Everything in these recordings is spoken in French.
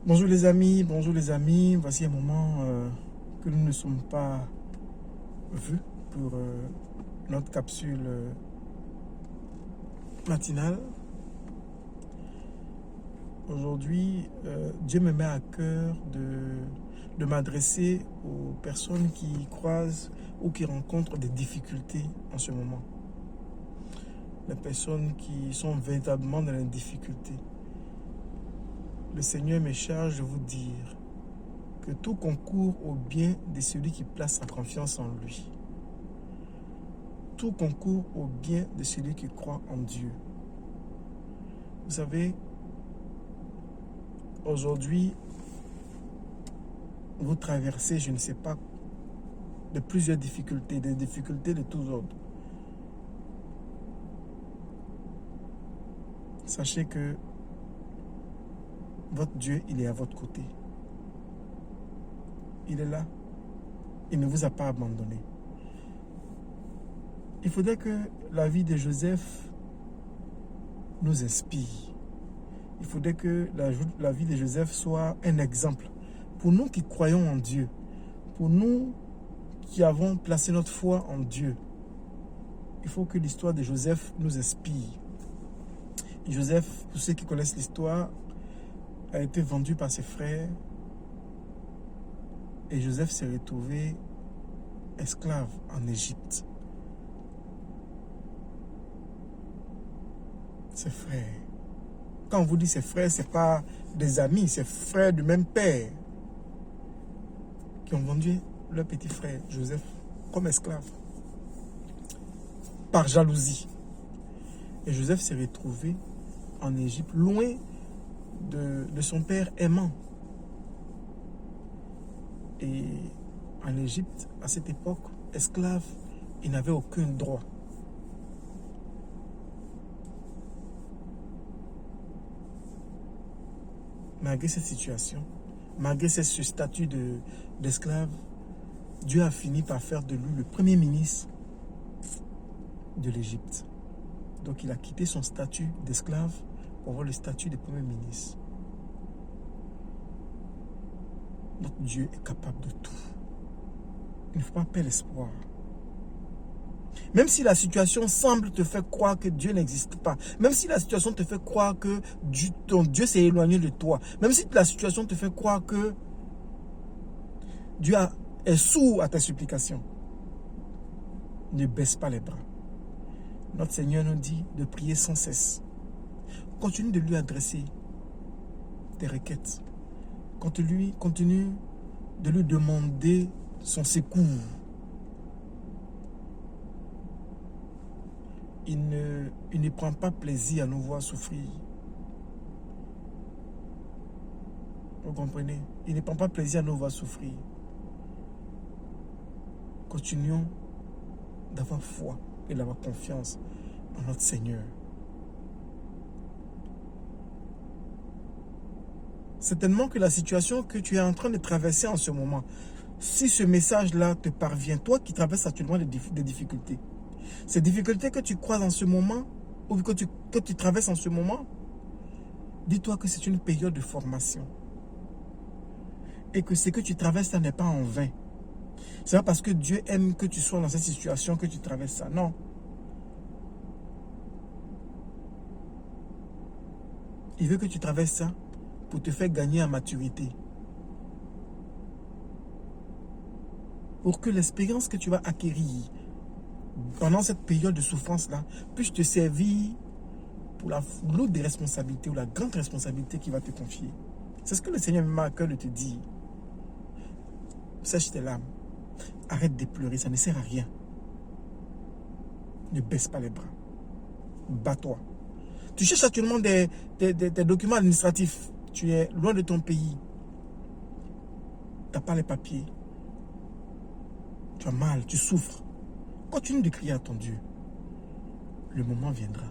Bonjour les amis, voici un moment que nous ne sommes pas vus pour notre capsule matinale. Aujourd'hui, Dieu me met à cœur de m'adresser aux personnes qui croisent ou qui rencontrent des difficultés en ce moment. Les personnes qui sont véritablement dans la difficulté. Le Seigneur me charge de vous dire que tout concourt au bien de celui qui place sa confiance en lui. Tout concourt au bien de celui qui croit en Dieu. Vous savez, aujourd'hui, vous traversez, je ne sais pas, de plusieurs difficultés, des difficultés de tous ordres. Sachez que votre Dieu, il est à votre côté. Il est là. Il ne vous a pas abandonné. Il faudrait que la vie de Joseph nous inspire. Il faudrait que la vie de Joseph soit un exemple pour nous qui croyons en Dieu, pour nous qui avons placé notre foi en Dieu. Il faut que l'histoire de Joseph nous inspire. Et Joseph, pour ceux qui connaissent l'histoire, a été vendu par ses frères et Joseph s'est retrouvé esclave en Égypte. Ses frères. Quand on vous dit ses frères, ce n'est pas des amis, c'est frères du même père qui ont vendu leur petit frère Joseph comme esclave par jalousie. Et Joseph s'est retrouvé en Égypte, loin de son père aimant. Et en Égypte, à cette époque, esclave, il n'avait aucun droit. Malgré cette situation, malgré ce statut d'esclave, Dieu a fini par faire de lui le premier ministre de l'Égypte. Donc il a quitté son statut d'esclave pour avoir le statut de premier ministre. Notre Dieu est capable de tout. Il ne faut pas perdre espoir. Même si la situation semble te faire croire que Dieu n'existe pas, même si la situation te fait croire que ton Dieu s'est éloigné de toi, même si la situation te fait croire que Dieu est sourd à ta supplication, ne baisse pas les bras. Notre Seigneur nous dit de prier sans cesse. Continue de lui adresser tes requêtes. Continue de lui demander son secours. Il ne prend pas plaisir à nous voir souffrir. Vous comprenez? Il ne prend pas plaisir à nous voir souffrir. Continuons d'avoir foi et d'avoir confiance en notre Seigneur. Certainement que la situation que tu es en train de traverser en ce moment, si ce message-là te parvient, toi qui traverses actuellement des difficultés, ces difficultés que tu croises en ce moment, ou que tu traverses en ce moment, dis-toi que c'est une période de formation. Et que ce que tu traverses, ça n'est pas en vain. C'est pas parce que Dieu aime que tu sois dans cette situation que tu traverses ça. Non. Il veut que tu traverses ça pour te faire gagner en maturité. Pour que l'expérience que tu vas acquérir pendant cette période de souffrance-là puisse te servir pour la lourde responsabilité ou la grande responsabilité qu'il va te confier. C'est ce que le Seigneur m'a à cœur de te dire. Sèche tes larmes. Arrête de pleurer, ça ne sert à rien. Ne baisse pas les bras. Bats-toi. Tu cherches actuellement des documents administratifs. Tu es loin de ton pays. Tu n'as pas les papiers. Tu as mal, tu souffres. Continue de crier à ton Dieu. Le moment viendra.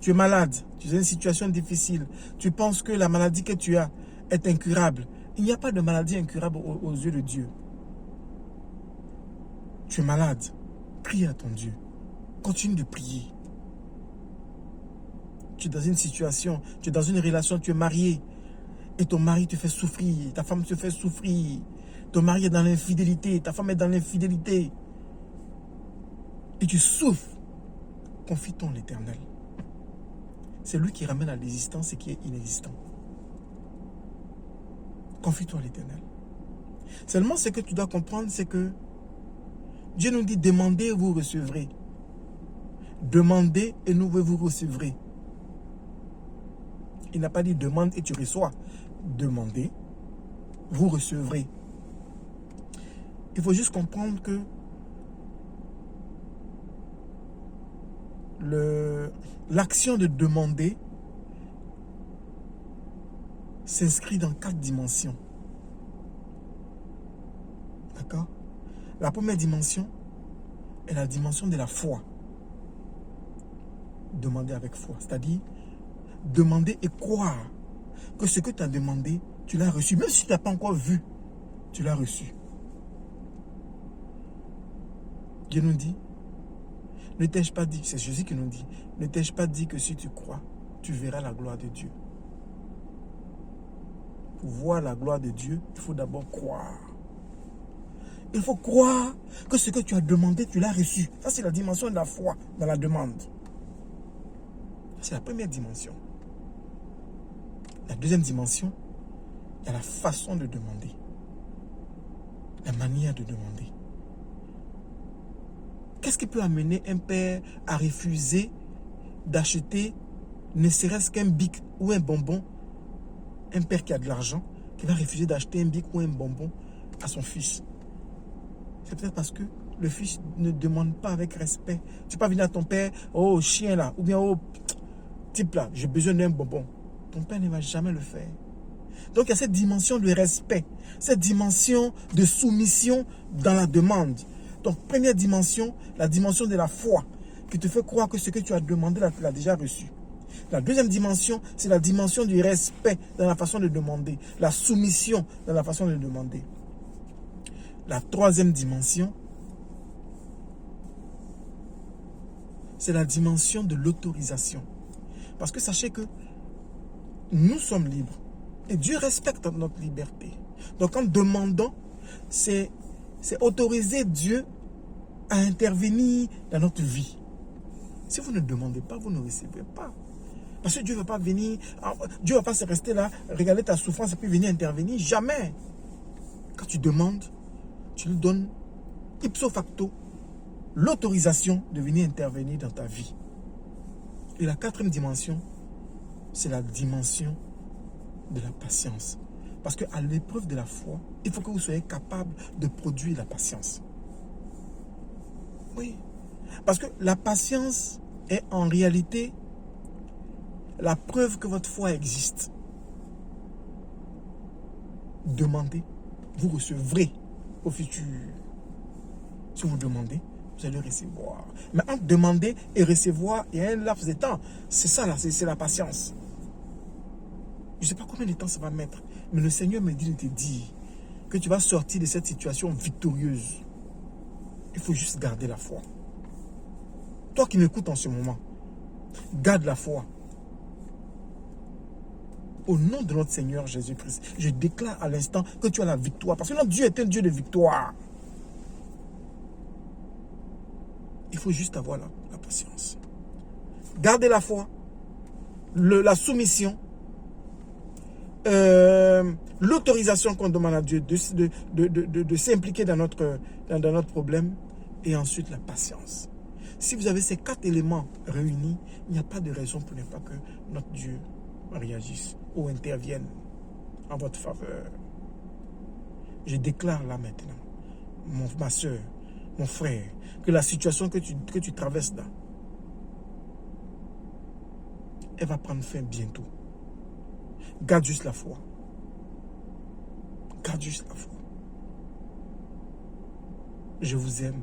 Tu es malade, tu es dans une situation difficile. Tu penses que la maladie que tu as est incurable. Il n'y a pas de maladie incurable aux yeux de Dieu. Tu es malade. Prie à ton Dieu. Continue de prier. Tu es dans une situation, tu es dans une relation, tu es marié. Et ton mari te fait souffrir, ta femme te fait souffrir. Ton mari est dans l'infidélité, ta femme est dans l'infidélité. Et tu souffres. Confie-toi en l'Éternel. C'est lui qui ramène à l'existence ce qui est inexistant. Confie-toi en l'Éternel. Seulement ce que tu dois comprendre, c'est que Dieu nous dit, demandez et vous recevrez. Demandez et nous vous recevrez. Il n'a pas dit demande et tu reçois. Demandez, vous recevrez. Il faut juste comprendre que l'action de demander s'inscrit dans 4 dimensions. D'accord? La première dimension est la dimension de la foi. Demander avec foi, c'est-à-dire demander et croire que ce que tu as demandé, tu l'as reçu. Même si tu n'as pas encore vu, tu l'as reçu. Dieu nous dit, ne t'ai-je pas dit, c'est Jésus qui nous dit, ne t'ai-je pas dit que si tu crois, tu verras la gloire de Dieu. Pour voir la gloire de Dieu, il faut d'abord croire. Il faut croire que ce que tu as demandé, tu l'as reçu. Ça, c'est la dimension de la foi dans la demande. C'est la première dimension. La deuxième dimension, il y a la façon de demander. La manière de demander. Qu'est-ce qui peut amener un père à refuser d'acheter ne serait-ce qu'un bic ou un bonbon? Un père qui a de l'argent, qui va refuser d'acheter un bic ou un bonbon à son fils. C'est peut-être parce que le fils ne demande pas avec respect. Tu peux pas venir à ton père, oh chien là, ou bien oh type là, j'ai besoin d'un bonbon. Ton père ne va jamais le faire. Donc il y a cette dimension de respect, cette dimension de soumission dans la demande. Donc première dimension, la dimension de la foi, qui te fait croire que ce que tu as demandé, tu l'as déjà reçu. La deuxième dimension, c'est la dimension du respect dans la façon de demander, la soumission dans la façon de demander. La troisième dimension, c'est la dimension de l'autorisation. Parce que sachez que nous sommes libres et Dieu respecte notre liberté. Donc en demandant, c'est autoriser Dieu à intervenir dans notre vie. Si vous ne demandez pas, vous ne recevez pas. Parce que Dieu ne va pas venir, Dieu ne va pas se rester là, regarder ta souffrance et puis venir intervenir. Jamais. Quand tu demandes, tu lui donnes ipso facto l'autorisation de venir intervenir dans ta vie. Et la quatrième dimension, c'est la dimension de la patience. Parce qu'à l'épreuve de la foi, il faut que vous soyez capable de produire la patience. Oui. Parce que la patience est en réalité la preuve que votre foi existe. Demandez, vous recevrez au futur. Si vous demandez, vous allez recevoir. Mais entre demander et recevoir, il y a un laps de temps. C'est ça là, c'est la patience. Je ne sais pas combien de temps ça va mettre. Mais le Seigneur me dit de te dire que tu vas sortir de cette situation victorieuse. Il faut juste garder la foi. Toi qui m'écoutes en ce moment, garde la foi. Au nom de notre Seigneur Jésus-Christ, je déclare à l'instant que tu as la victoire. Parce que notre Dieu est un Dieu de victoire. Il faut juste avoir la patience. Gardez la foi, la soumission, l'autorisation qu'on demande à Dieu de s'impliquer dans notre problème, et ensuite la patience. Si vous avez ces 4 éléments réunis, il n'y a pas de raison pour ne pas que notre Dieu réagisse ou intervienne en votre faveur. Je déclare là maintenant, ma soeur, mon frère, que la situation que tu traverses là, elle va prendre fin bientôt. Garde juste la foi. Garde juste la foi. Je vous aime.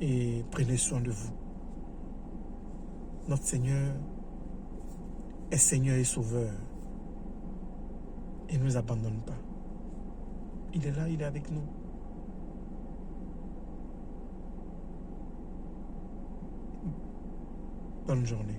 Et prenez soin de vous. Notre Seigneur est Seigneur et Sauveur. Il ne nous abandonne pas. Il est là, il est avec nous. Bonne journée.